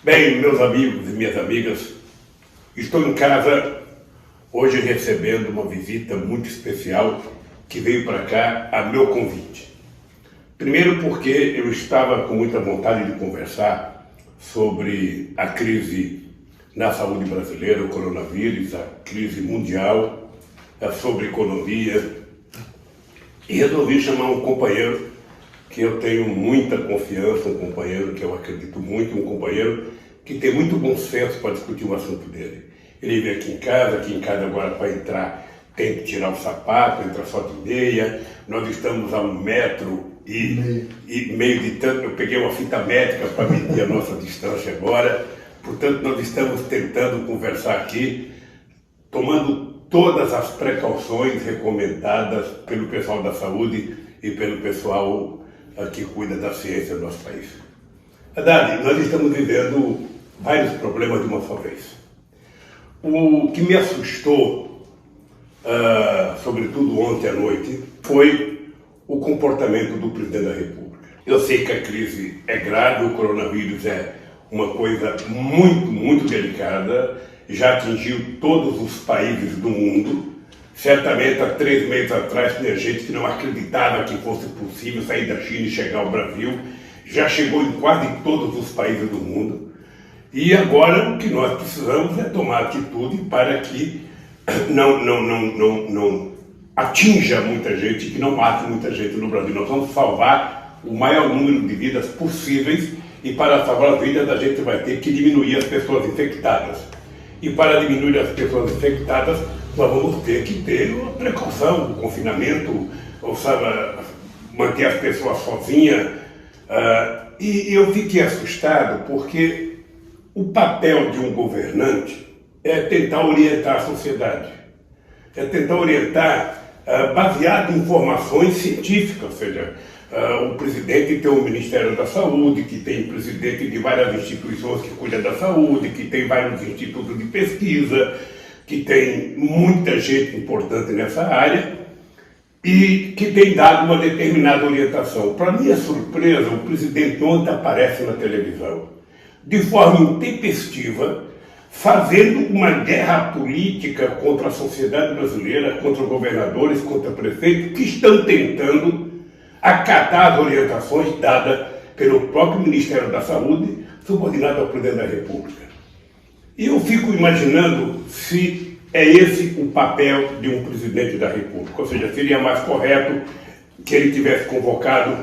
Bem, meus amigos e minhas amigas, estou em casa hoje recebendo uma visita muito especial que veio para cá a meu convite. Primeiro porque eu estava com muita vontade de conversar sobre a crise na saúde brasileira, o coronavírus, a crise mundial, sobre economia, e resolvi chamar um companheiro que eu tenho muita confiança, um companheiro que eu acredito muito, um companheiro que tem muito bom senso para discutir o assunto dele. Ele veio aqui em casa agora para entrar, tem que tirar o sapato, entra só de meia, nós estamos a 1,5 metros de tanto, eu peguei uma fita métrica para medir a nossa distância agora, portanto nós estamos tentando conversar aqui, tomando todas as precauções recomendadas pelo pessoal da saúde e pelo pessoal que cuida da ciência do nosso país. Haddad, nós estamos vivendo vários problemas de uma só vez. O que me assustou, sobretudo ontem à noite, foi o comportamento do presidente da República. Eu sei que a crise é grave, o coronavírus é uma coisa muito delicada, já atingiu todos os países do mundo. Certamente, há 3 meses atrás, tinha gente que não acreditava que fosse possível sair da China e chegar ao Brasil. Já chegou em quase todos os países do mundo. E agora o que nós precisamos é tomar atitude para que não atinja muita gente, que não mate muita gente no Brasil. Nós vamos salvar o maior número de vidas possíveis e para salvar as vidas a gente vai ter que diminuir as pessoas infectadas. E para diminuir as pessoas infectadas, nós vamos ter que ter uma precaução, o confinamento, ou sabe, manter as pessoas sozinhas. E eu fiquei assustado porque o papel de um governante é tentar orientar a sociedade. É tentar orientar baseado em informações científicas, ou seja, o presidente tem o Ministério da Saúde, que tem presidente de várias instituições que cuidam da saúde, que tem vários institutos de pesquisa, que tem muita gente importante nessa área e que tem dado uma determinada orientação. Para minha surpresa, o presidente ontem aparece na televisão, de forma intempestiva, fazendo uma guerra política contra a sociedade brasileira, contra governadores, contra prefeitos, que estão tentando acatar as orientações dadas pelo próprio Ministério da Saúde, subordinado ao presidente da República. E eu fico imaginando se é esse o papel de um presidente da República, ou seja, seria mais correto que ele tivesse convocado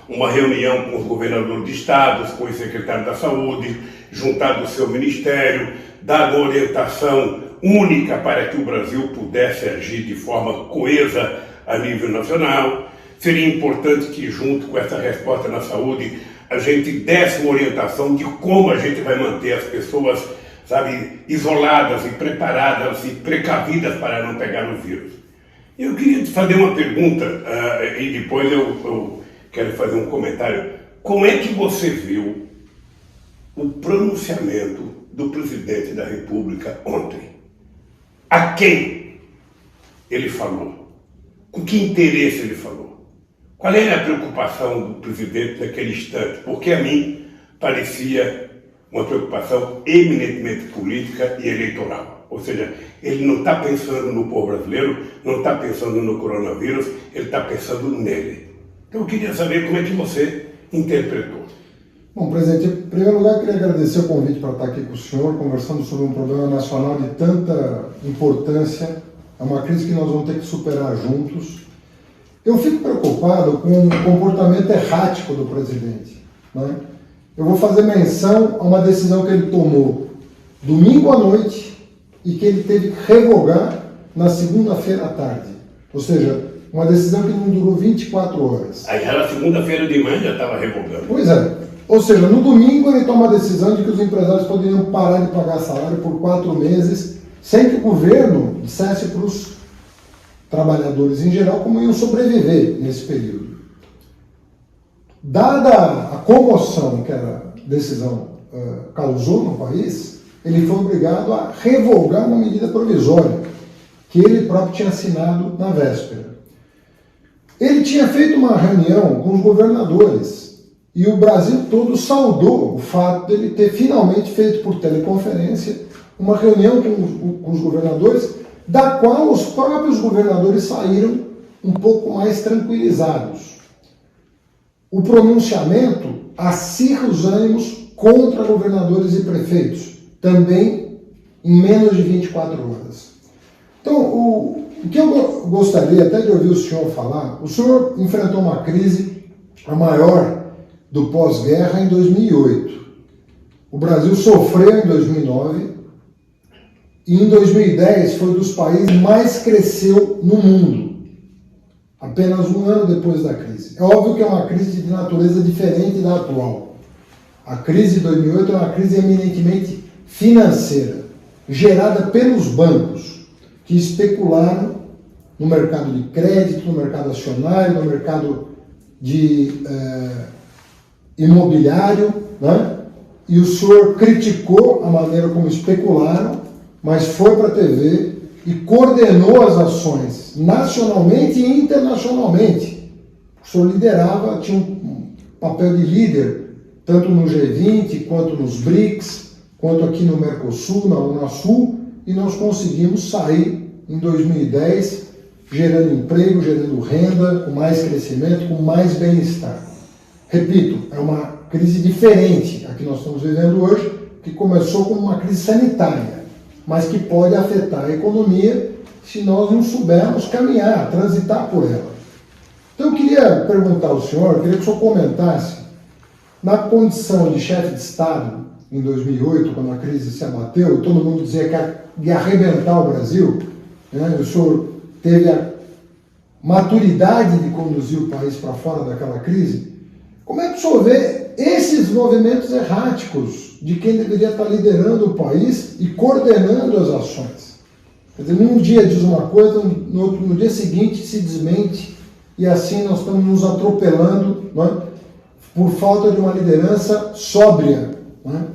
uma reunião com os governadores de estados, com os secretários da saúde, juntado o seu ministério, dado uma orientação única para que o Brasil pudesse agir de forma coesa a nível nacional. Seria importante que, junto com essa resposta na saúde, a gente desse uma orientação de como a gente vai manter as pessoas, sabe, isoladas e preparadas e precavidas para não pegar o vírus. Eu queria te fazer uma pergunta e depois eu quero fazer um comentário. Como é que você viu o pronunciamento do presidente da República ontem? A quem ele falou? Com que interesse ele falou? Qual era a preocupação do presidente naquele instante? Porque a mim parecia uma preocupação eminentemente política e eleitoral. Ou seja, ele não está pensando no povo brasileiro, não está pensando no coronavírus, ele está pensando nele. Então eu queria saber como é que você interpretou. Bom, presidente, em primeiro lugar, eu queria agradecer o convite para estar aqui com o senhor, conversando sobre um problema nacional de tanta importância, é uma crise que nós vamos ter que superar juntos. Eu fico preocupado com o comportamento errático do presidente, né? Eu vou fazer menção a uma decisão que ele tomou domingo à noite e que ele teve que revogar na segunda-feira à tarde. Ou seja, uma decisão que não durou 24 horas. Aí já na segunda-feira de manhã já estava revogando. Pois é. Ou seja, no domingo ele toma a decisão de que os empresários poderiam parar de pagar salário por 4 meses, sem que o governo dissesse para os trabalhadores em geral como iam sobreviver nesse período. Dada a comoção que a decisão causou no país, ele foi obrigado a revogar uma medida provisória que ele próprio tinha assinado na véspera. Ele tinha feito uma reunião com os governadores E o Brasil todo saudou o fato dele ter finalmente feito por teleconferência uma reunião com os governadores, da qual os próprios governadores saíram um pouco mais tranquilizados. O pronunciamento acirra os ânimos contra governadores e prefeitos, também em menos de 24 horas. Então, o que eu gostaria até de ouvir o senhor falar, o senhor enfrentou uma crise a maior do pós-guerra em 2008. O Brasil sofreu em 2009 e em 2010 foi dos países que mais cresceu no mundo, apenas um ano depois da crise. É óbvio que é uma crise de natureza diferente da atual. A crise de 2008 é uma crise eminentemente financeira, gerada pelos bancos, que especularam no mercado de crédito, no mercado acionário, no mercado de imobiliário, né? E o senhor criticou a maneira como especularam, mas foi para a TV e coordenou as ações nacionalmente e internacionalmente. O senhor liderava, tinha um papel de líder, tanto no G20, quanto nos BRICS, quanto aqui no Mercosul, na Unasul, e nós conseguimos sair em 2010 gerando emprego, gerando renda, com mais crescimento, com mais bem-estar. Repito, é uma crise diferente a que nós estamos vivendo hoje, que começou como uma crise sanitária, mas que pode afetar a economia se nós não soubermos caminhar, transitar por ela. Então eu queria perguntar ao senhor, eu queria que o senhor comentasse, na condição de chefe de Estado, em 2008, quando a crise se abateu, e todo mundo dizia que ia arrebentar o Brasil, né? O senhor teve a maturidade de conduzir o país para fora daquela crise. Como é que o senhor vê esses movimentos erráticos de quem deveria estar liderando o país e coordenando as ações? Quer dizer, num dia diz uma coisa, no dia seguinte se desmente, e assim nós estamos nos atropelando, né, por falta de uma liderança sóbria, né,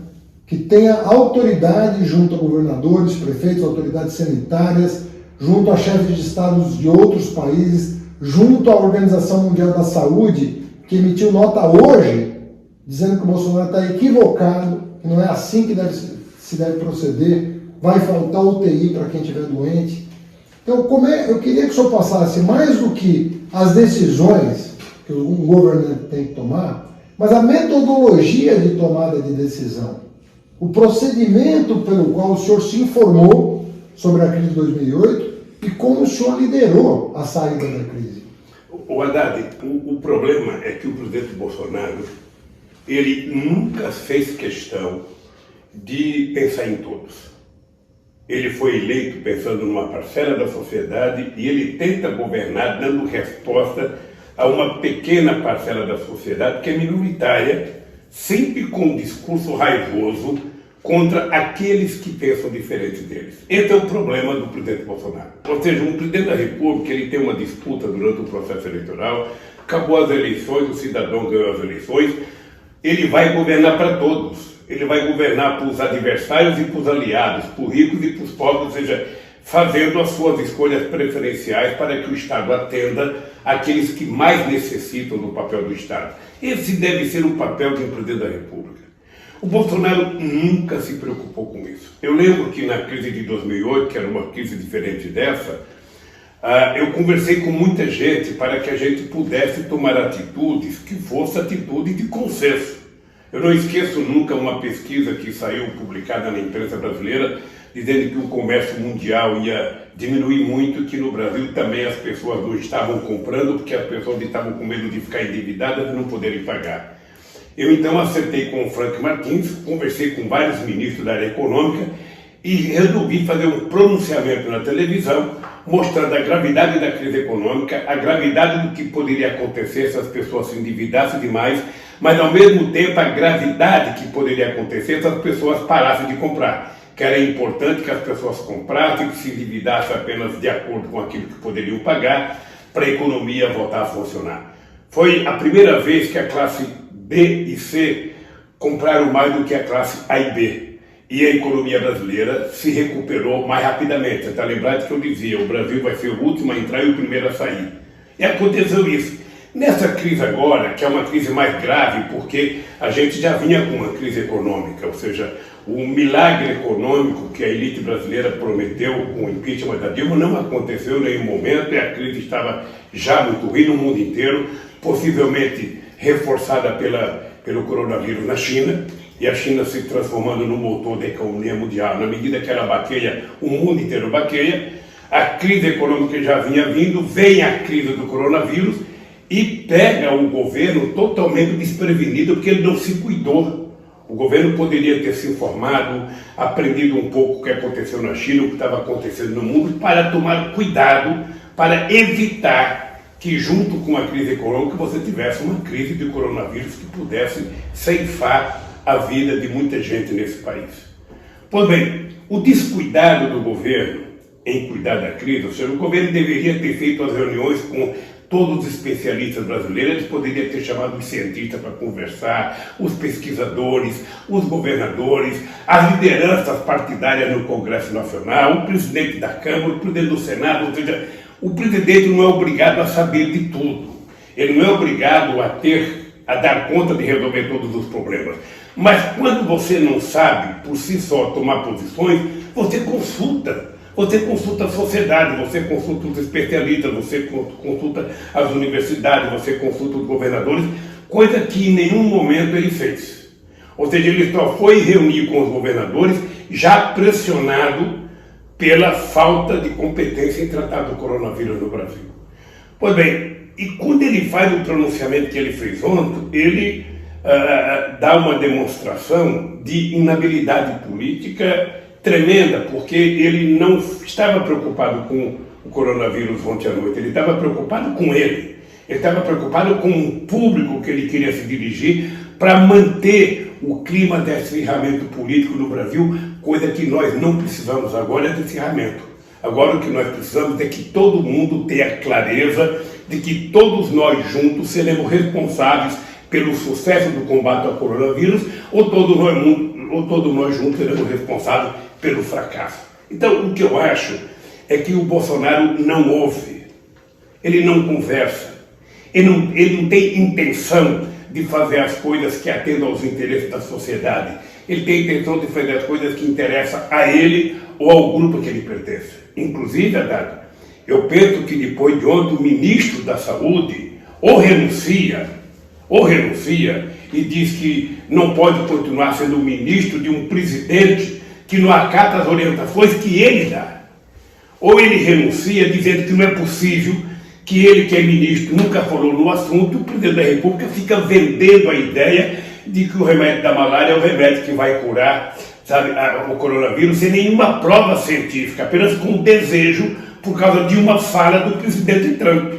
que tenha autoridade junto a governadores, prefeitos, autoridades sanitárias, junto a chefes de estados de outros países, junto à Organização Mundial da Saúde, que emitiu nota hoje, dizendo que o Bolsonaro está equivocado, que não é assim que se deve proceder, vai faltar UTI para quem estiver doente. Então, eu queria que o senhor passasse mais do que as decisões que um governante tem que tomar, mas a metodologia de tomada de decisão, o procedimento pelo qual o senhor se informou sobre a crise de 2008 e como o senhor liderou a saída da crise. O Haddad, o problema é que o presidente Bolsonaro, ele nunca fez questão de pensar em todos. Ele foi eleito pensando numa parcela da sociedade e ele tenta governar dando resposta a uma pequena parcela da sociedade que é minoritária, sempre com um discurso raivoso contra aqueles que pensam diferente deles. Esse é o problema do presidente Bolsonaro. Ou seja, um presidente da República, ele tem uma disputa durante o processo eleitoral, acabou as eleições, o cidadão ganhou as eleições, ele vai governar para todos. Ele vai governar para os adversários e para os aliados, para os ricos e para os pobres, ou seja, fazendo as suas escolhas preferenciais para que o Estado atenda aqueles que mais necessitam do papel do Estado. Esse deve ser o papel de um presidente da República. O Bolsonaro nunca se preocupou com isso. Eu lembro que na crise de 2008, que era uma crise diferente dessa, eu conversei com muita gente para que a gente pudesse tomar atitudes que fossem atitudes de consenso. Eu não esqueço nunca uma pesquisa que saiu publicada na imprensa brasileira, dizendo que o comércio mundial ia diminuir muito, que no Brasil também as pessoas não estavam comprando, porque as pessoas estavam com medo de ficar endividadas e não poderem pagar. Eu então acertei com o Frank Martins, conversei com vários ministros da área econômica e resolvi fazer um pronunciamento na televisão, mostrando a gravidade da crise econômica, a gravidade do que poderia acontecer se as pessoas se endividassem demais, mas ao mesmo tempo a gravidade que poderia acontecer se as pessoas parassem de comprar, que era importante que as pessoas comprassem, que se endividassem apenas de acordo com aquilo que poderiam pagar, para a economia voltar a funcionar. Foi a primeira vez que a classe B e C compraram mais do que a classe A e B. E a economia brasileira se recuperou mais rapidamente. Você está lembrado que eu dizia, o Brasil vai ser o último a entrar e o primeiro a sair. E aconteceu isso. Nessa crise agora, que é uma crise mais grave, porque a gente já vinha com uma crise econômica, ou seja, o milagre econômico que a elite brasileira prometeu com o impeachment da Dilma não aconteceu em nenhum momento, e a crise estava já muito ruim no mundo inteiro, possivelmente reforçada pelo coronavírus na China, e a China se transformando no motor da economia mundial. Na medida que ela baqueia, o mundo inteiro baqueia, a crise econômica já vinha vindo, vem a crise do coronavírus e pega o governo totalmente desprevenido, porque ele não se cuidou. O governo poderia ter se informado, aprendido um pouco o que aconteceu na China, o que estava acontecendo no mundo, para tomar cuidado, para evitar que junto com a crise econômica você tivesse uma crise de coronavírus que pudesse ceifar a vida de muita gente nesse país. Pois bem, o descuidado do governo em cuidar da crise, ou seja, o governo deveria ter feito as reuniões com todos os especialistas brasileiros, eles poderiam ter chamado os cientistas para conversar, os pesquisadores, os governadores, as lideranças partidárias no Congresso Nacional, o presidente da Câmara, o presidente do Senado, ou seja, o presidente não é obrigado a saber de tudo, ele não é obrigado a dar conta de resolver todos os problemas. Mas quando você não sabe, por si só, tomar posições, você consulta a sociedade, você consulta os especialistas, você consulta as universidades, você consulta os governadores, coisa que em nenhum momento ele fez. Ou seja, ele só foi reunir com os governadores já pressionado pela falta de competência em tratar do coronavírus no Brasil. Pois bem, e quando ele faz o pronunciamento que ele fez ontem, ele dá uma demonstração de inabilidade política tremenda, porque ele não estava preocupado com o coronavírus ontem à noite, ele estava preocupado com ele estava preocupado com o público que ele queria se dirigir para manter o clima de acirramento político no Brasil, coisa que nós não precisamos agora de acirramento. Agora o que nós precisamos é que todo mundo tenha clareza de que todos nós juntos seremos responsáveis pelo sucesso do combate ao coronavírus, ou todos nós juntos seremos responsáveis pelo fracasso. Então, o que eu acho é que o Bolsonaro não ouve, ele não conversa, ele não tem intenção de fazer as coisas que atendam aos interesses da sociedade. Ele tem a intenção de fazer as coisas que interessam a ele ou ao grupo que ele pertence. Inclusive, Haddad, eu penso que depois de ontem o ministro da Saúde ou renuncia e diz que não pode continuar sendo o ministro de um presidente que não acata as orientações que ele dá. Ou ele renuncia dizendo que não é possível, que ele, que é ministro, nunca falou no assunto, o presidente da República fica vendendo a ideia de que o remédio da malária é o remédio que vai curar, sabe, o coronavírus, sem nenhuma prova científica, apenas com um desejo por causa de uma fala do presidente Trump.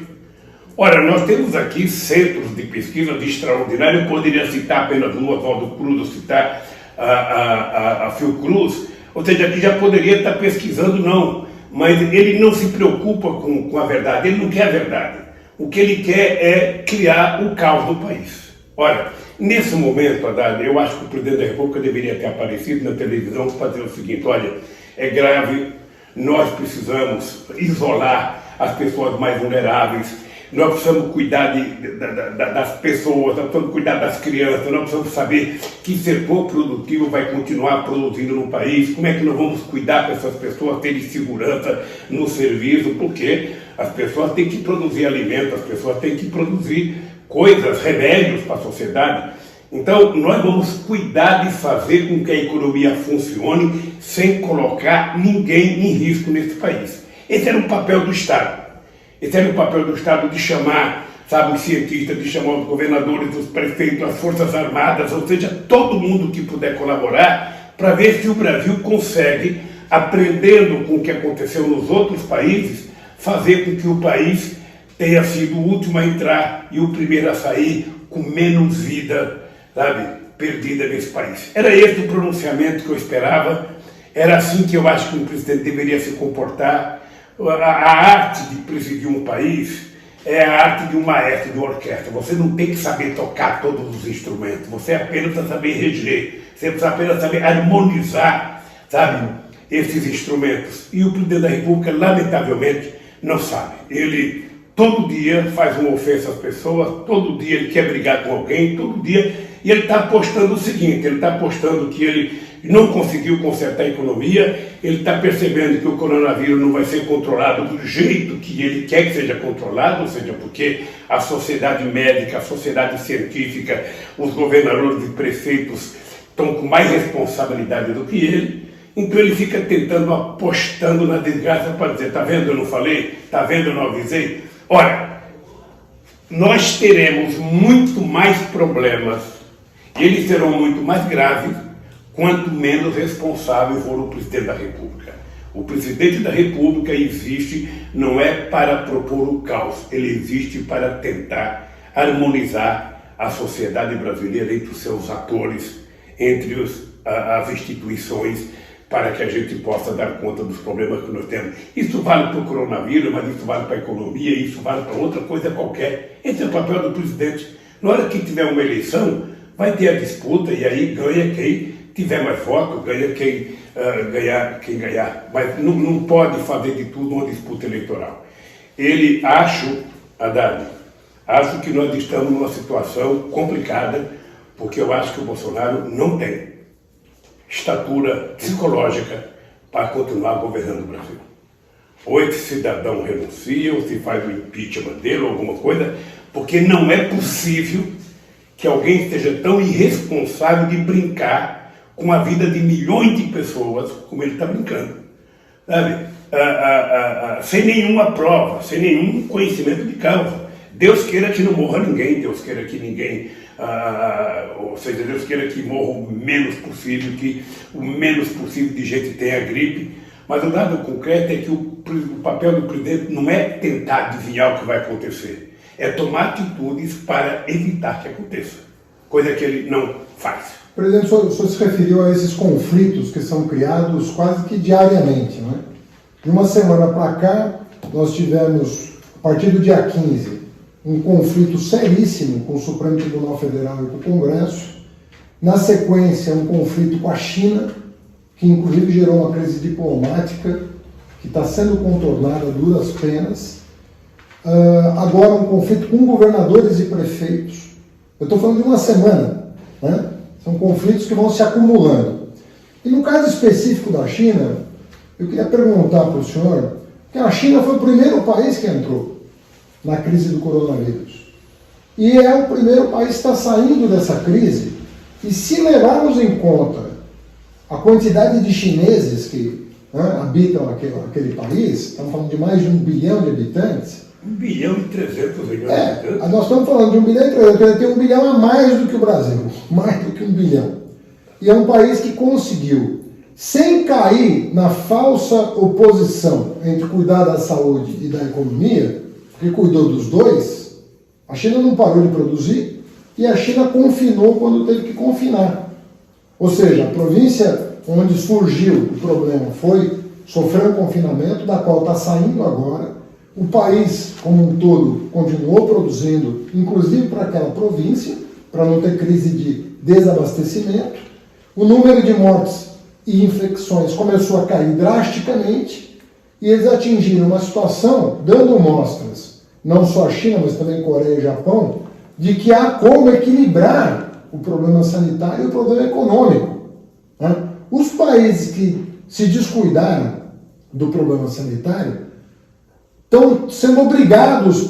Ora, nós temos aqui centros de pesquisa extraordinários, eu poderia citar apenas um, Oswaldo Cruz, ou citar a Fiocruz, ou seja, que já poderia estar pesquisando, não, mas ele não se preocupa com a verdade, ele não quer a verdade. O que ele quer é criar o caos do país. Ora, nesse momento, Haddad, eu acho que o presidente da República deveria ter aparecido na televisão para fazer o seguinte: olha, é grave, nós precisamos isolar as pessoas mais vulneráveis, nós precisamos cuidar das pessoas, nós precisamos cuidar das crianças, nós precisamos saber que setor produtivo vai continuar produzindo no país, como é que nós vamos cuidar para essas pessoas terem segurança no serviço, porque as pessoas têm que produzir alimentos, as pessoas têm que produzir coisas, remédios para a sociedade. Então, nós vamos cuidar de fazer com que a economia funcione sem colocar ninguém em risco nesse país. Esse era o papel do Estado. Esse era o papel do Estado, de chamar, sabe, os cientistas, de chamar os governadores, os prefeitos, as forças armadas, ou seja, todo mundo que puder colaborar para ver se o Brasil consegue, aprendendo com o que aconteceu nos outros países, fazer com que o país tenha sido o último a entrar e o primeiro a sair com menos vida, sabe, perdida nesse país. Era esse o pronunciamento que eu esperava, era assim que eu acho que um presidente deveria se comportar. A arte de presidir um país é a arte de um maestro de orquestra. Você não tem que saber tocar todos os instrumentos, você apenas precisa saber reger, você precisa apenas saber harmonizar, sabe, esses instrumentos. E o presidente da República, lamentavelmente, não sabe. Ele todo dia faz uma ofensa às pessoas, todo dia ele quer brigar com alguém, todo dia, e ele está apostando o seguinte, ele está apostando que ele não conseguiu consertar a economia, ele está percebendo que o coronavírus não vai ser controlado do jeito que ele quer que seja controlado, ou seja, porque a sociedade médica, a sociedade científica, os governadores e prefeitos estão com mais responsabilidade do que ele. Então ele fica tentando, apostando na desgraça para dizer, tá vendo, eu não falei? Tá vendo, eu não avisei? Ora, nós teremos muito mais problemas, e eles serão muito mais graves, quanto menos responsável for o presidente da República. O presidente da República existe não é para propor o caos, ele existe para tentar harmonizar a sociedade brasileira entre os seus atores, entre as instituições, para que a gente possa dar conta dos problemas que nós temos. Isso vale para o coronavírus, mas isso vale para a economia, isso vale para outra coisa qualquer. Esse é o papel do presidente. Na hora que tiver uma eleição, vai ter a disputa e aí ganha quem tiver mais voto, ganha quem ganhar. Mas não pode fazer de tudo uma disputa eleitoral. Acho que nós estamos numa situação complicada, porque eu acho que o Bolsonaro não tem estatura psicológica para continuar governando o Brasil. Ou esse cidadão renuncia, ou se faz o impeachment dele, ou alguma coisa, porque não é possível que alguém esteja tão irresponsável de brincar com a vida de milhões de pessoas como ele está brincando. Sabe? Sem nenhuma prova, sem nenhum conhecimento de causa. Deus queira que não morra ninguém, Deus queira que ninguém... ou seja, Deus queira que morra o menos possível, que o menos possível de gente tenha gripe, mas o dado concreto é que o papel do presidente não é tentar adivinhar o que vai acontecer, é tomar atitudes para evitar que aconteça, coisa que ele não faz. Presidente, o senhor se referiu a esses conflitos que são criados quase que diariamente, não é? De uma semana para cá, nós tivemos, a partir do dia 15, um conflito seríssimo com o Supremo Tribunal Federal e com o Congresso. Na sequência, um conflito com a China, que inclusive gerou uma crise diplomática que está sendo contornada a duras penas. Agora, um conflito com governadores e prefeitos. Eu estou falando de uma semana, né? São conflitos que vão se acumulando. E no caso específico da China, eu queria perguntar para o senhor, que a China foi o primeiro país que entrou na crise do coronavírus. E é o primeiro país que está saindo dessa crise. E se levarmos em conta a quantidade de chineses que habitam aquele país, estamos falando de mais de 1 bilhão de habitantes. 1 bilhão e 300 milhões de habitantes. Nós estamos falando de 1 bilhão e 300, ele tem 1 bilhão a mais do que o Brasil, mais do que 1 bilhão. E é um país que conseguiu, sem cair na falsa oposição entre cuidar da saúde e da economia, que cuidou dos dois, a China não parou de produzir e a China confinou quando teve que confinar. Ou seja, a província onde surgiu o problema sofreu um confinamento, da qual está saindo agora. O país, como um todo, continuou produzindo, inclusive para aquela província, para não ter crise de desabastecimento. O número de mortes e infecções começou a cair drasticamente e eles atingiram uma situação, dando mostras, não só a China, mas também Coreia e Japão, de que há como equilibrar o problema sanitário e o problema econômico. Né? Os países que se descuidaram do problema sanitário estão sendo obrigados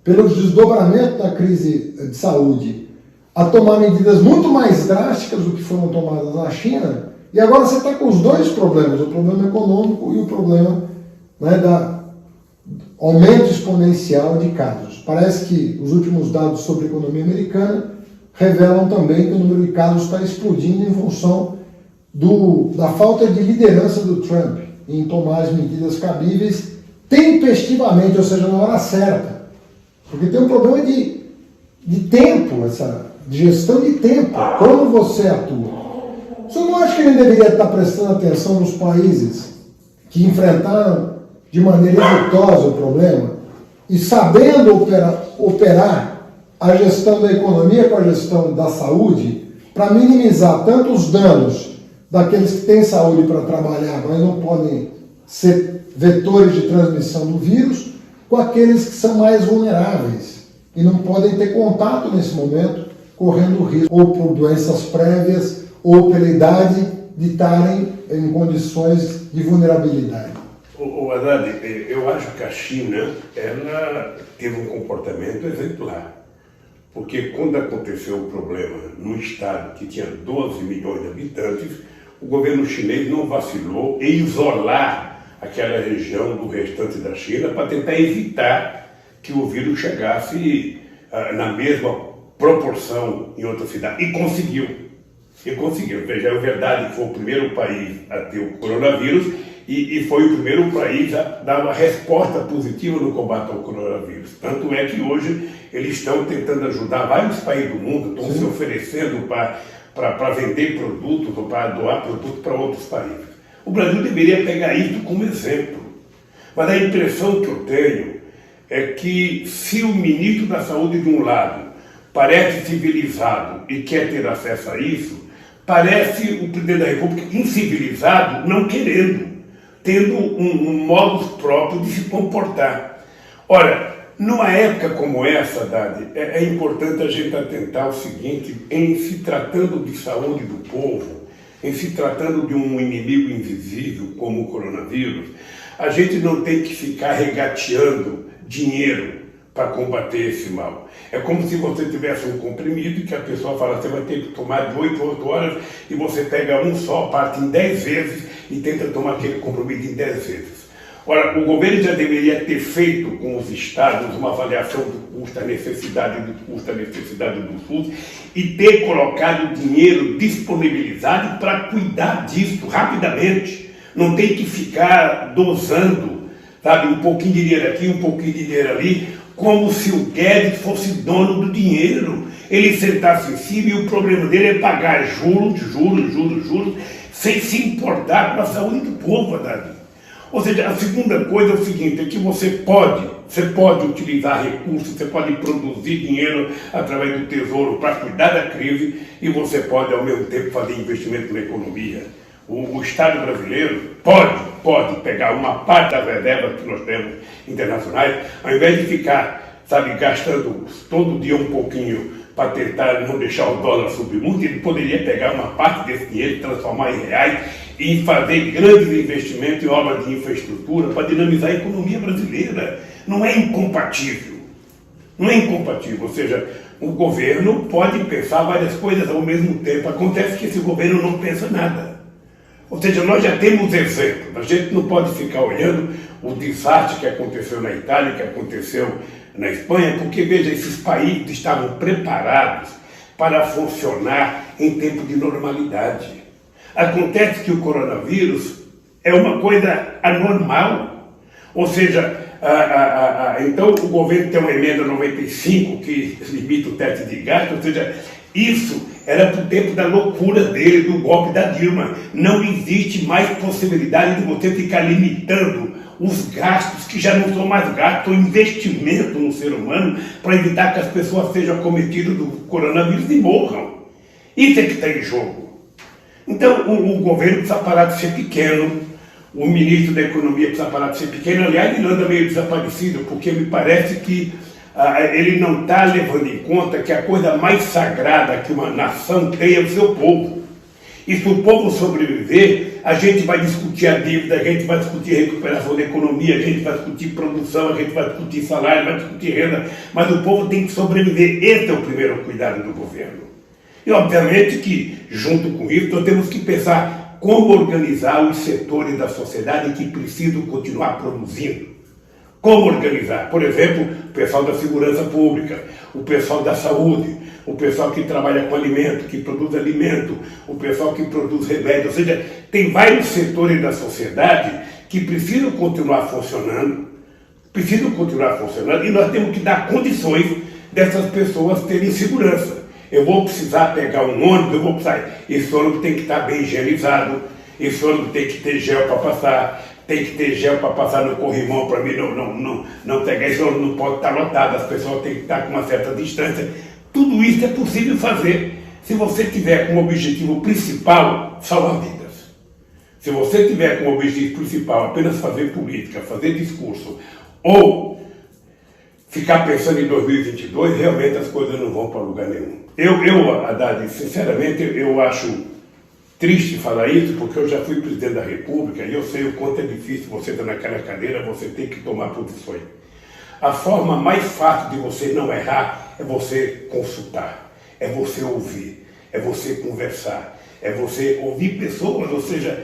pelo desdobramento da crise de saúde a tomar medidas muito mais drásticas do que foram tomadas na China. E agora você está com os dois problemas, o problema econômico e o problema, né, da aumento exponencial de casos. Parece que os últimos dados sobre a economia americana revelam também que o número de casos está explodindo em função da falta de liderança do Trump em tomar as medidas cabíveis tempestivamente, ou seja, na hora certa. Porque tem um problema de tempo, essa gestão de tempo, como você atua. O senhor não acha que a gente deveria estar prestando atenção nos países que enfrentaram de maneira exitosa o problema e sabendo operar a gestão da economia com a gestão da saúde para minimizar tanto os danos daqueles que têm saúde para trabalhar, mas não podem ser vetores de transmissão do vírus, com aqueles que são mais vulneráveis e não podem ter contato nesse momento, correndo risco ou por doenças prévias ou pela idade de estarem em condições de vulnerabilidade. Haddad, eu acho que a China ela teve um comportamento exemplar. Porque quando aconteceu o problema no estado que tinha 12 milhões de habitantes, o governo chinês não vacilou em isolar aquela região do restante da China para tentar evitar que o vírus chegasse na mesma proporção em outra cidade. E conseguiu. Veja, é verdade que foi o primeiro país a ter o coronavírus e foi o primeiro país a dar uma resposta positiva no combate ao coronavírus. Tanto é que hoje eles estão tentando ajudar vários países do mundo, estão se oferecendo para vender produtos ou para doar produtos para outros países. O Brasil deveria pegar isso como exemplo. Mas a impressão que eu tenho é que se o ministro da Saúde de um lado parece civilizado e quer ter acesso a isso, parece o presidente da República incivilizado não querendo, tendo um modus próprio de se comportar. Ora, numa época como essa, Haddad, é importante a gente atentar ao seguinte: em se tratando de saúde do povo, em se tratando de um inimigo invisível como o coronavírus, a gente não tem que ficar regateando dinheiro para combater esse mal. É como se você tivesse um comprimido e que a pessoa fala, você vai ter que tomar de 8 a 8 horas e você pega um só, parte em 10 vezes e tenta tomar aquele comprimido em 10 vezes. Ora, o governo já deveria ter feito com os estados uma avaliação do custo, a necessidade do SUS e ter colocado dinheiro disponibilizado para cuidar disso rapidamente. Não tem que ficar dosando, sabe, um pouquinho de dinheiro aqui, um pouquinho de dinheiro ali, como se o Guedes fosse dono do dinheiro. Ele sentasse em cima e o problema dele é pagar juros, sem se importar com a saúde do povo, Haddad. Ou seja, a segunda coisa é o seguinte, é que você pode utilizar recursos, você pode produzir dinheiro através do Tesouro para cuidar da crise e você pode, ao mesmo tempo, fazer investimento na economia. O Estado brasileiro pode pegar uma parte das reservas que nós temos internacionais, ao invés de ficar, sabe, gastando todo dia um pouquinho para tentar não deixar o dólar subir muito, ele poderia pegar uma parte desse dinheiro, transformar em reais e fazer grandes investimentos em obras de infraestrutura para dinamizar a economia brasileira. Não é incompatível. Ou seja, o governo pode pensar várias coisas ao mesmo tempo. Acontece que esse governo não pensa nada. Ou seja, nós já temos exemplos. A gente não pode ficar olhando o desastre que aconteceu na Itália, que aconteceu na Espanha, porque, veja, esses países estavam preparados para funcionar em tempo de normalidade. Acontece que o coronavírus é uma coisa anormal. Ou seja, então o governo tem uma emenda 95 que limita o teto de gasto, ou seja, isso era para o tempo da loucura dele, do golpe da Dilma. Não existe mais possibilidade de você ficar limitando os gastos, que já não são mais gastos, são investimento no ser humano, para evitar que as pessoas sejam acometidas do coronavírus e morram. Isso é que está em jogo. Então, o governo precisa parar de ser pequeno, o ministro da Economia precisa parar de ser pequeno. Aliás, ele anda meio desaparecido, porque me parece que ele não está levando em conta que a coisa mais sagrada que uma nação tem é o seu povo. E se o povo sobreviver, a gente vai discutir a dívida, a gente vai discutir a recuperação da economia, a gente vai discutir produção, a gente vai discutir salário, vai discutir renda, mas o povo tem que sobreviver. Esse é o primeiro cuidado do governo. E, obviamente, que, junto com isso, nós temos que pensar como organizar os setores da sociedade que precisam continuar produzindo. Como organizar? Por exemplo, o pessoal da segurança pública, o pessoal da saúde, o pessoal que trabalha com alimento, que produz alimento, o pessoal que produz remédio. Ou seja, tem vários setores da sociedade que precisam continuar funcionando, e nós temos que dar condições dessas pessoas terem segurança. Eu vou precisar pegar um ônibus, esse ônibus tem que estar bem higienizado, esse ônibus tem que ter gel para passar, tem que ter gel para passar no corrimão para mim não pegar, esse ônibus não pode estar lotado, as pessoas têm que estar com uma certa distância. Tudo isso é possível fazer se você tiver como objetivo principal salvar vidas. Se você tiver como objetivo principal apenas fazer política, fazer discurso, ou ficar pensando em 2022, realmente as coisas não vão para lugar nenhum. Haddad, sinceramente, eu acho triste falar isso, porque eu já fui presidente da República e eu sei o quanto é difícil você estar naquela cadeira, você tem que tomar posições. A forma mais fácil de você não errar é você consultar, é você ouvir, é você conversar, é você ouvir pessoas, ou seja,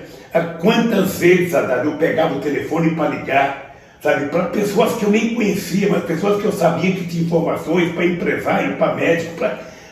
quantas vezes, Haddad, eu pegava o telefone para ligar, sabe, para pessoas que eu nem conhecia, mas pessoas que eu sabia que tinha informações, para empresário, para médico,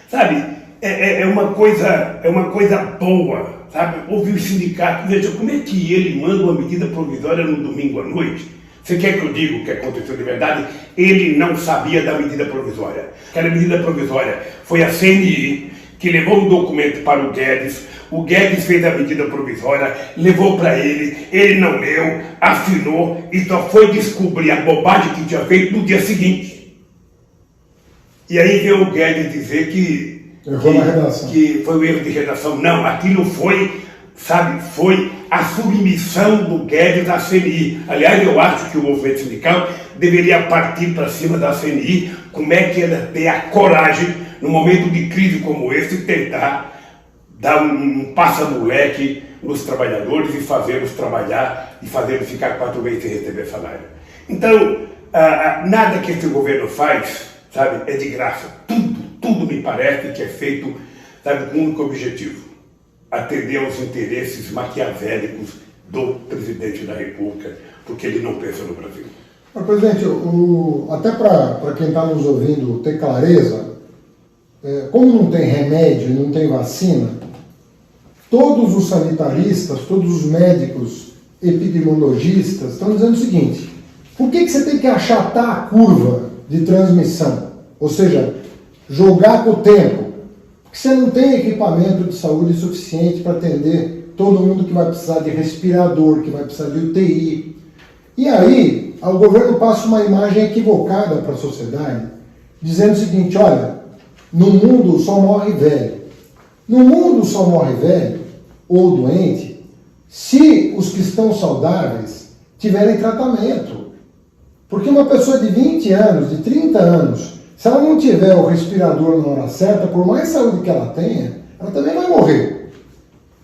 sabe, é uma coisa boa, sabe, ouvir o sindicato, veja, como é que ele manda uma medida provisória no domingo à noite? Você quer que eu diga o que aconteceu de verdade? Ele não sabia da medida provisória. Aquela medida provisória foi a CNI que levou um documento para o Guedes fez a medida provisória, levou para ele não leu, assinou e só foi descobrir a bobagem que tinha feito no dia seguinte. E aí veio o Guedes dizer que foi um erro de redação. Não, aquilo foi, sabe, foi a submissão do Guedes à CNI. Aliás, eu acho que o movimento sindical deveria partir para cima da CNI, como é que ela tem a coragem, num momento de crise como esse, tentar dar um passa-moleque nos trabalhadores e fazê-los trabalhar e fazê-los ficar 4 meses sem receber salário. Então, nada que esse governo faz, sabe, é de graça. Tudo me parece que é feito, sabe, com um único objetivo: atender aos interesses maquiavélicos do presidente da República, porque ele não pensa no Brasil. Mas, presidente, até para quem está nos ouvindo ter clareza, como não tem remédio, não tem vacina, todos os sanitaristas, todos os médicos epidemiologistas estão dizendo o seguinte: por que você tem que achatar a curva de transmissão? Ou seja, jogar com o tempo. Porque você não tem equipamento de saúde suficiente para atender todo mundo que vai precisar de respirador, que vai precisar de UTI. E aí, o governo passa uma imagem equivocada para a sociedade, dizendo o seguinte: olha, no mundo só morre velho. No mundo só morre velho ou doente se os que estão saudáveis tiverem tratamento. Porque uma pessoa de 20 anos, de 30 anos, se ela não tiver o respirador na hora certa, por mais saúde que ela tenha, ela também vai morrer.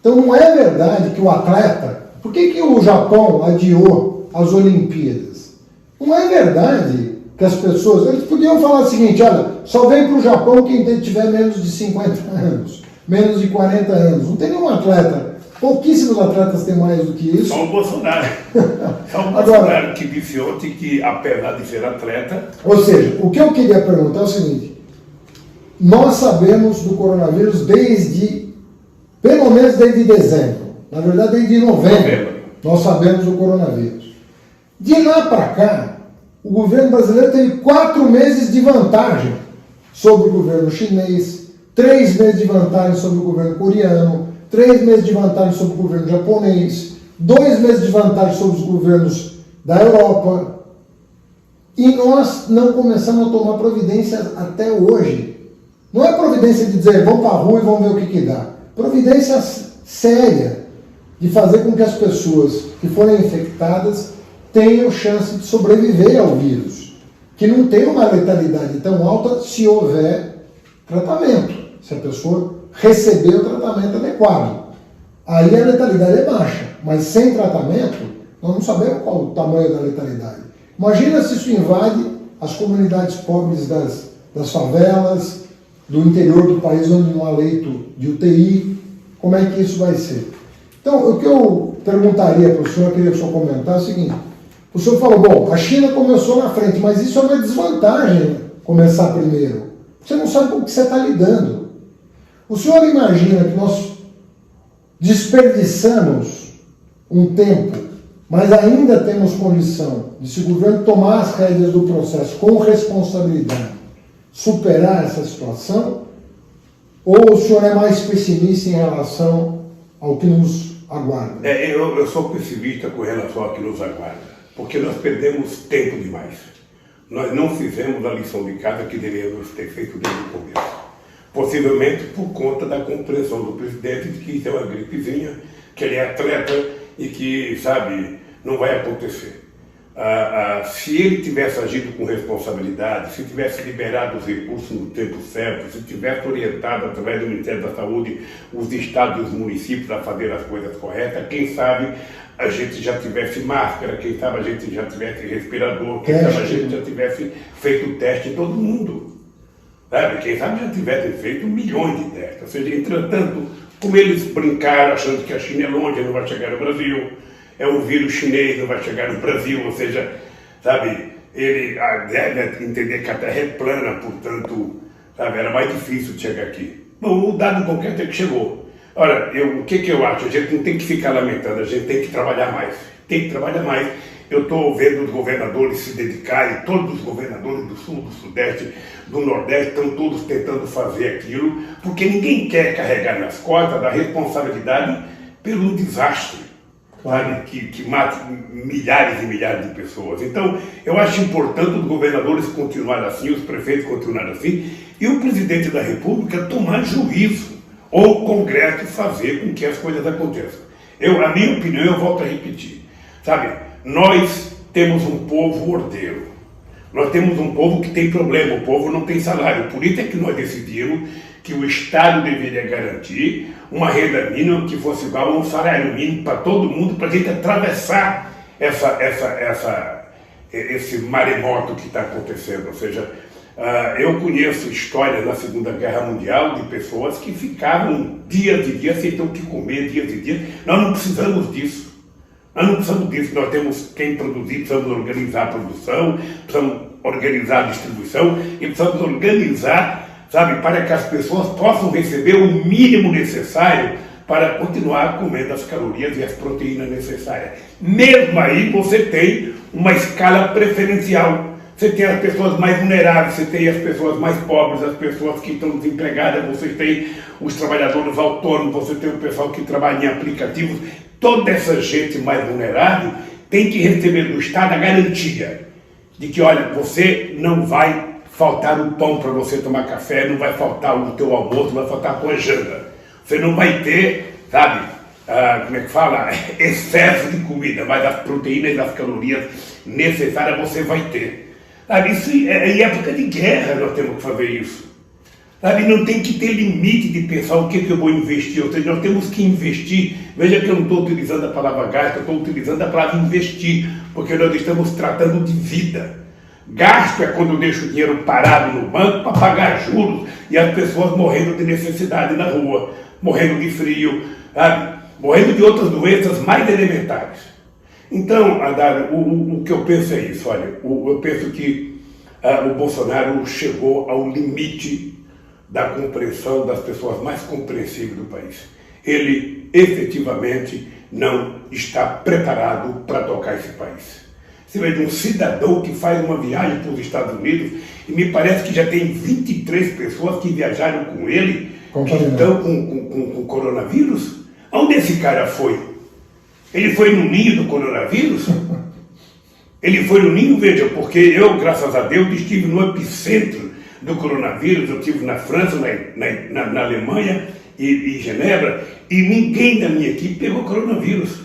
Então não é verdade que o atleta... Por que o Japão adiou as Olimpíadas? Não é verdade que as pessoas... Eles podiam falar o seguinte: olha, só vem para o Japão quem tiver menos de 50 anos, menos de 40 anos. Não tem nenhum atleta. Pouquíssimos atletas têm mais do que isso. Só o Bolsonaro. Só o Bolsonaro que disse ontem que, apesar de ser atleta... Ou seja, o que eu queria perguntar é o seguinte: nós sabemos do coronavírus pelo menos desde dezembro. Na verdade, desde novembro. Nós sabemos do coronavírus. De lá para cá, o governo brasileiro teve 4 meses de vantagem sobre o governo chinês, 3 meses de vantagem sobre o governo coreano, 3 meses de vantagem sobre o governo japonês, 2 meses de vantagem sobre os governos da Europa. E nós não começamos a tomar providências até hoje. Não é providência de dizer, vamos para a rua e vamos ver o que dá. Providência séria de fazer com que as pessoas que forem infectadas tenham chance de sobreviver ao vírus, que não tem uma letalidade tão alta se houver tratamento, se a pessoa receber o tratamento adequado. Aí a letalidade é baixa, mas sem tratamento, nós não sabemos qual o tamanho da letalidade. Imagina se isso invade as comunidades pobres das favelas, do interior do país onde não há leito de UTI, como é que isso vai ser? Então, o que eu perguntaria para o senhor, eu queria que o senhor comentasse, é o seguinte: o senhor falou, bom, a China começou na frente, mas isso é uma desvantagem começar primeiro. Você não sabe com o que você está lidando. O senhor imagina que nós desperdiçamos um tempo, mas ainda temos condição de, se o governo tomar as rédeas do processo com responsabilidade, superar essa situação? Ou o senhor é mais pessimista em relação ao que nos aguarda? Eu sou pessimista com relação ao que nos aguarda, porque nós perdemos tempo demais. Nós não fizemos a lição de casa que deveríamos ter feito desde o começo. Possivelmente por conta da compreensão do presidente de que isso é uma gripezinha, que ele é atleta e que, sabe, não vai acontecer. se ele tivesse agido com responsabilidade, se tivesse liberado os recursos no tempo certo, se tivesse orientado através do Ministério da Saúde os estados e os municípios a fazer as coisas corretas, quem sabe a gente já tivesse máscara, quem sabe a gente já tivesse respirador, quem sabe a gente já tivesse feito o teste em todo mundo. Sabe? Quem sabe já tivesse feito milhões de testes. Ou seja, entretanto, como eles brincaram achando que a China é longe, não vai chegar no Brasil, é um vírus chinês, não vai chegar no Brasil, ou seja, sabe, ele deve entender que a Terra é plana, portanto, sabe, era mais difícil de chegar aqui. Bom, o dado concreto é que chegou. Ora, o que eu acho? A gente não tem que ficar lamentando, a gente tem que trabalhar mais. Tem que trabalhar mais. Eu estou vendo os governadores se dedicarem, todos os governadores do Sul, do Sudeste, do Nordeste, estão todos tentando fazer aquilo, porque ninguém quer carregar nas costas a responsabilidade pelo desastre, sabe, que mata milhares e milhares de pessoas. Então, eu acho importante os governadores continuarem assim, os prefeitos continuarem assim, e o presidente da República tomar juízo, ou o Congresso fazer com que as coisas aconteçam. A minha opinião, eu volto a repetir, sabe, nós temos um povo ordeiro, nós temos um povo que tem problema, o povo não tem salário, por isso é que nós decidimos que o Estado deveria garantir uma renda mínima que fosse igual a um salário mínimo para todo mundo, para a gente atravessar esse maremoto que está acontecendo. Ou seja, eu conheço histórias na Segunda Guerra Mundial de pessoas que ficavam dias e dias sem ter o que comer, dias e dias. Nós não precisamos disso. Nós temos quem produzir, precisamos organizar a produção, precisamos organizar a distribuição e precisamos organizar, sabe, para que as pessoas possam receber o mínimo necessário para continuar comendo as calorias e as proteínas necessárias. Mesmo aí você tem uma escala preferencial. Você tem as pessoas mais vulneráveis, você tem as pessoas mais pobres, as pessoas que estão desempregadas, você tem os trabalhadores autônomos, você tem o pessoal que trabalha em aplicativos. Toda essa gente mais vulnerável tem que receber do Estado a garantia de que, olha, você não vai faltar o pão para você tomar café, não vai faltar o teu almoço, não vai faltar a tua janta. Você não vai ter, sabe, como é que fala, excesso de comida, mas as proteínas e as calorias necessárias você vai ter. Sabe, isso em época de guerra nós temos que fazer isso. Sabe, não tem que ter limite de pensar o que eu vou investir, ou seja, nós temos que investir. Veja que eu não estou utilizando a palavra gasto, eu estou utilizando a palavra investir, porque nós estamos tratando de vida. Gasto é quando eu deixo o dinheiro parado no banco para pagar juros e as pessoas morrendo de necessidade na rua, morrendo de frio, sabe? Morrendo de outras doenças mais elementares. Então, Haddad, o que eu penso é isso, olha, eu penso que o Bolsonaro chegou ao limite da compreensão das pessoas mais compreensíveis do país. Ele efetivamente não está preparado para tocar esse país. Você vê de um cidadão que faz uma viagem para os Estados Unidos e me parece que já tem 23 pessoas que viajaram com ele que estão com coronavírus. Onde esse cara foi? Ele foi no ninho do coronavírus? Ele foi no ninho, veja, porque eu, graças a Deus, estive no epicentro do coronavírus. Eu estive na França, na Alemanha e Genebra, e ninguém da minha equipe pegou coronavírus.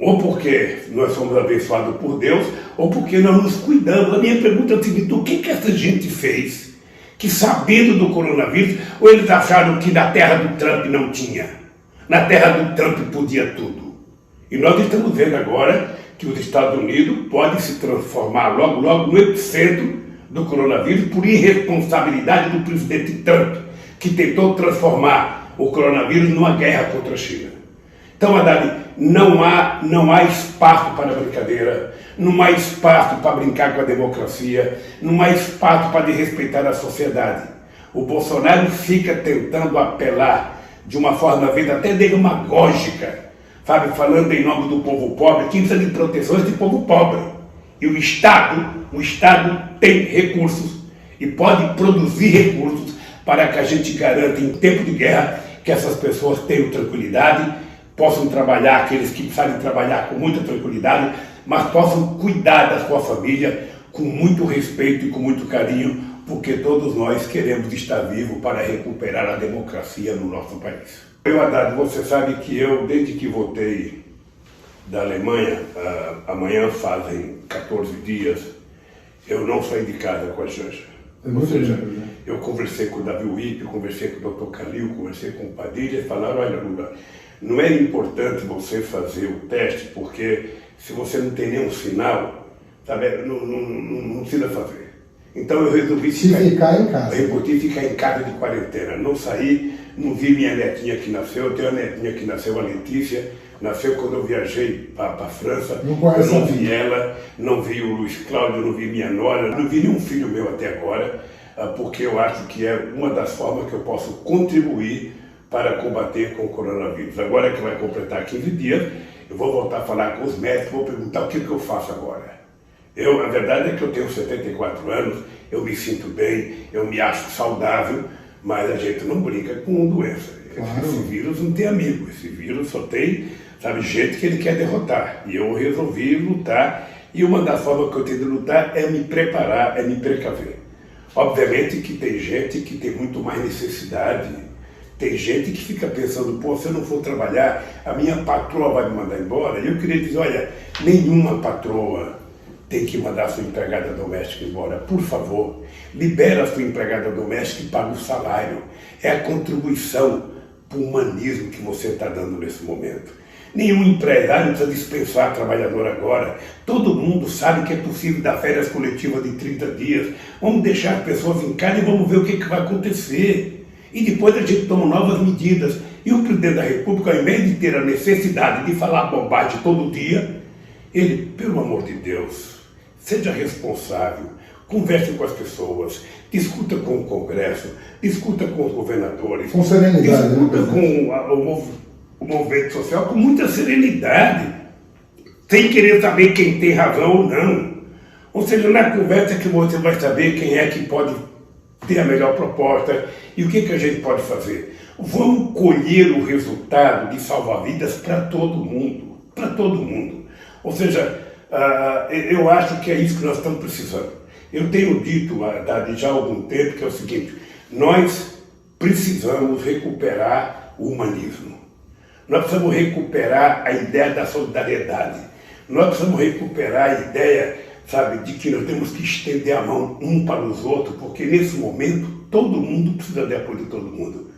Ou porque nós somos abençoados por Deus, ou porque nós nos cuidamos. A minha pergunta é o seguinte: o que essa gente fez que, sabendo do coronavírus, ou eles acharam que na terra do Trump não tinha? Na terra do Trump podia tudo. E nós estamos vendo agora que os Estados Unidos podem se transformar logo, logo no epicentro do coronavírus por irresponsabilidade do presidente Trump, que tentou transformar o coronavírus numa guerra contra a China. Então, Haddad, não há espaço para brincadeira, não há espaço para brincar com a democracia, não há espaço para desrespeitar a sociedade. O Bolsonaro fica tentando apelar de uma forma, às vezes, até demagógica, sabe, falando em nome do povo pobre, que precisa de proteção desse povo pobre. E o Estado tem recursos e pode produzir recursos para que a gente garanta, em tempo de guerra, que essas pessoas tenham tranquilidade, possam trabalhar, aqueles que precisarem trabalhar com muita tranquilidade, mas possam cuidar da sua família com muito respeito e com muito carinho, porque todos nós queremos estar vivos para recuperar a democracia no nosso país. Haddad, você sabe que eu, desde que votei da Alemanha, amanhã fazem 14 dias, eu não saí de casa com a Janja. Ou seja, eu conversei com o Davi Wip, conversei com o Dr. Calil, conversei com o Padilha e falaram, olha Lula, não é importante você fazer o teste, porque se você não tem nenhum sinal, sabe, não precisa fazer. Então eu resolvi ficar em casa. Eu resolvi ficar em casa de quarentena, não saí, não vi minha netinha que nasceu, eu tenho a netinha que nasceu, a Letícia, nasceu quando eu viajei para a França, eu não vi ela, não vi o Luiz Cláudio, não vi minha nora, não vi nenhum filho meu até agora, porque eu acho que é uma das formas que eu posso contribuir para combater com o coronavírus. Agora que vai completar 15 dias, eu vou voltar a falar com os médicos, vou perguntar o que eu faço agora. A verdade é que eu tenho 74 anos, eu me sinto bem, eu me acho saudável, mas a gente não brinca com doença. Claro. Esse vírus não tem amigo, esse vírus só tem, sabe, gente que ele quer derrotar. E eu resolvi lutar, e uma das formas que eu tenho de lutar é me preparar, é me precaver. Obviamente que tem gente que tem muito mais necessidade, tem gente que fica pensando, pô, se eu não for trabalhar, a minha patroa vai me mandar embora. E eu queria dizer, olha, nenhuma patroa tem que mandar a sua empregada doméstica embora. Por favor, libera a sua empregada doméstica e paga o salário. É a contribuição para o humanismo que você está dando nesse momento. Nenhum empresário precisa dispensar trabalhador agora. Todo mundo sabe que é possível dar férias coletivas de 30 dias. Vamos deixar as pessoas em casa e vamos ver o que vai acontecer. E depois a gente toma novas medidas. E o presidente da República, ao invés de ter a necessidade de falar bobagem todo dia, ele, pelo amor de Deus, seja responsável, converse com as pessoas, discuta com o Congresso, discuta com os governadores, com serenidade, discuta com o movimento social com muita serenidade, sem querer saber quem tem razão ou não. Ou seja, na conversa que você vai saber quem é que pode ter a melhor proposta e o que a gente pode fazer. Vamos colher o resultado de salvar vidas para todo mundo, para todo mundo. Ou seja, eu acho que é isso que nós estamos precisando. Eu tenho dito já há algum tempo que é o seguinte, nós precisamos recuperar o humanismo. Nós precisamos recuperar a ideia da solidariedade. Nós precisamos recuperar a ideia, sabe, de que nós temos que estender a mão um para os outros, porque nesse momento todo mundo precisa de apoio de todo mundo.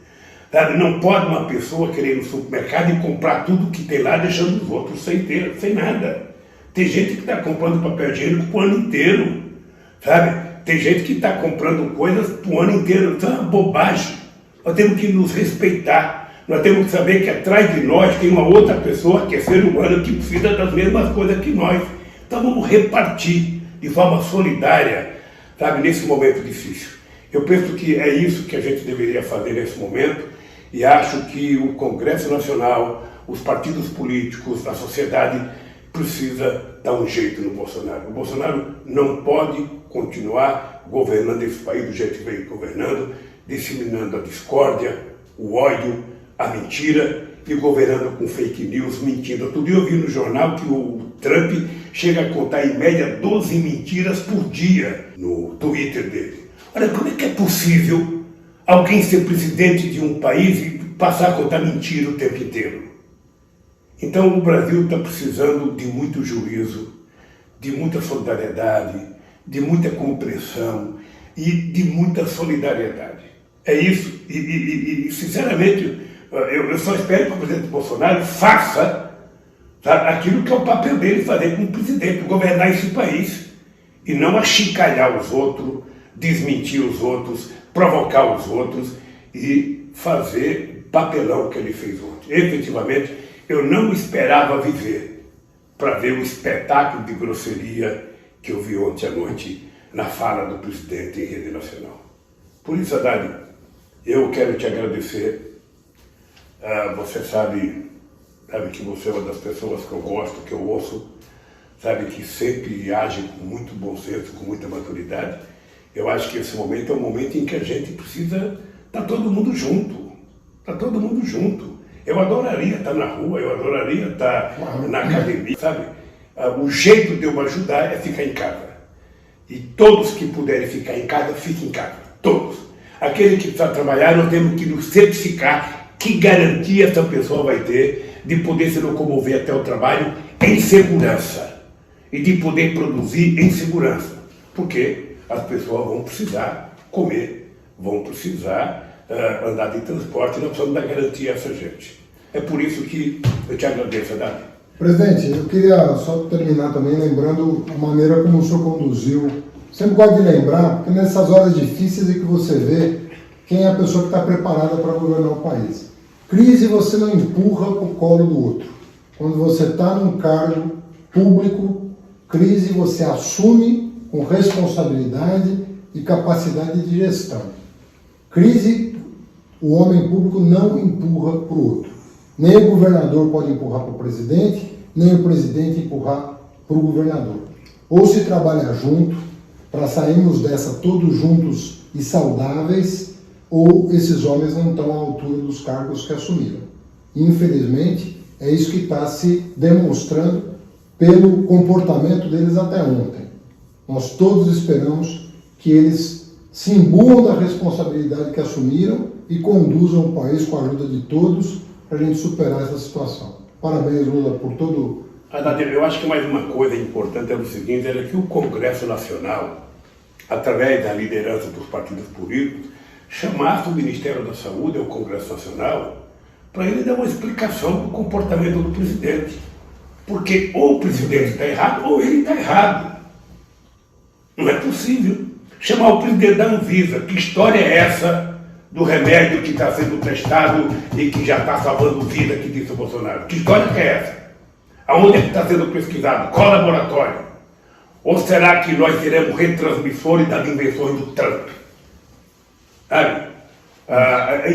Sabe? Não pode uma pessoa querer ir no supermercado e comprar tudo que tem lá, deixando os outros sem nada. Tem gente que está comprando papel higiênico para o ano inteiro, sabe? Tem gente que está comprando coisas para o ano inteiro. Isso é uma bobagem. Nós temos que nos respeitar. Nós temos que saber que atrás de nós tem uma outra pessoa que é ser humano, que precisa das mesmas coisas que nós. Então vamos repartir de forma solidária, sabe, nesse momento difícil. Eu penso que é isso que a gente deveria fazer nesse momento e acho que o Congresso Nacional, os partidos políticos, a sociedade precisa dar um jeito no Bolsonaro. O Bolsonaro não pode continuar governando esse país do jeito que vem governando, disseminando a discórdia, o ódio, a mentira e governando com fake news, mentindo. Outro dia eu vi no jornal que o Trump chega a contar em média 12 mentiras por dia no Twitter dele. Olha, como é que é possível alguém ser presidente de um país e passar a contar mentira o tempo inteiro? Então o Brasil está precisando de muito juízo, de muita solidariedade, de muita compreensão e de muita solidariedade. É isso. E sinceramente, eu só espero que o presidente Bolsonaro faça, sabe, aquilo que é o papel dele fazer como presidente, governar esse país. E não achincalhar os outros, desmentir os outros, provocar os outros e fazer papelão que ele fez ontem. Efetivamente, eu não esperava viver para ver o espetáculo de grosseria que eu vi ontem à noite na fala do presidente em rede nacional. Por isso, Haddad, eu quero te agradecer. Você sabe que você é uma das pessoas que eu gosto, que eu ouço, sabe, que sempre age com muito bom senso, com muita maturidade. Eu acho que esse momento é um momento em que a gente precisa estar todo mundo junto. Está todo mundo junto. Eu adoraria estar na rua, eu adoraria estar na academia, sabe? O jeito de eu ajudar é ficar em casa. E todos que puderem ficar em casa, fiquem em casa. Todos. Aquele que precisa trabalhar, nós temos que nos certificar que garantia essa pessoa vai ter de poder se locomover até o trabalho em segurança e de poder produzir em segurança, porque as pessoas vão precisar comer, vão precisar andar de transporte e nós precisamos dar garantia a essa gente. É por isso que eu te agradeço, Davi. Presidente, eu queria só terminar também lembrando a maneira como o senhor conduziu. Sempre gosto de lembrar, porque nessas horas difíceis é que você vê quem é a pessoa que está preparada para governar o país. Crise você não empurra para o colo do outro. Quando você está num cargo público, crise você assume com responsabilidade e capacidade de gestão. Crise, o homem público não empurra para o outro. Nem o governador pode empurrar para o presidente, nem o presidente empurrar para o governador. Ou se trabalha junto, para sairmos dessa todos juntos e saudáveis, ou esses homens não estão à altura dos cargos que assumiram. Infelizmente, é isso que está se demonstrando pelo comportamento deles até ontem. Nós todos esperamos que eles se imbuam da responsabilidade que assumiram e conduzam o país com a ajuda de todos para a gente superar essa situação. Parabéns, Lula, por todo... Eu acho que mais uma coisa importante é o seguinte, era que o Congresso Nacional, através da liderança dos partidos políticos, chamasse o Ministério da Saúde ao Congresso Nacional para ele dar uma explicação do comportamento do presidente. Porque ou o presidente está errado ou ele está errado. Não é possível chamar o presidente da Anvisa. Que história é essa do remédio que está sendo testado e que já está salvando vida, que disse o Bolsonaro? Que história que é essa? Aonde é que está sendo pesquisado? Qual laboratório? Ou será que nós seremos retransmissores das invenções do Trump? Sabe?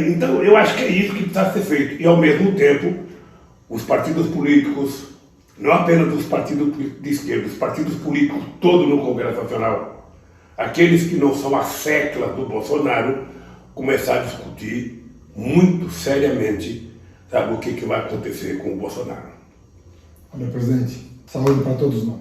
Então, eu acho que é isso que precisa ser feito. E, ao mesmo tempo, os partidos políticos, não apenas os partidos de esquerda, os partidos políticos todos no Congresso Nacional, aqueles que não são as seclas do Bolsonaro, começar a discutir muito seriamente, sabe, o que vai acontecer com o Bolsonaro. Olha, presidente, saúde para todos nós.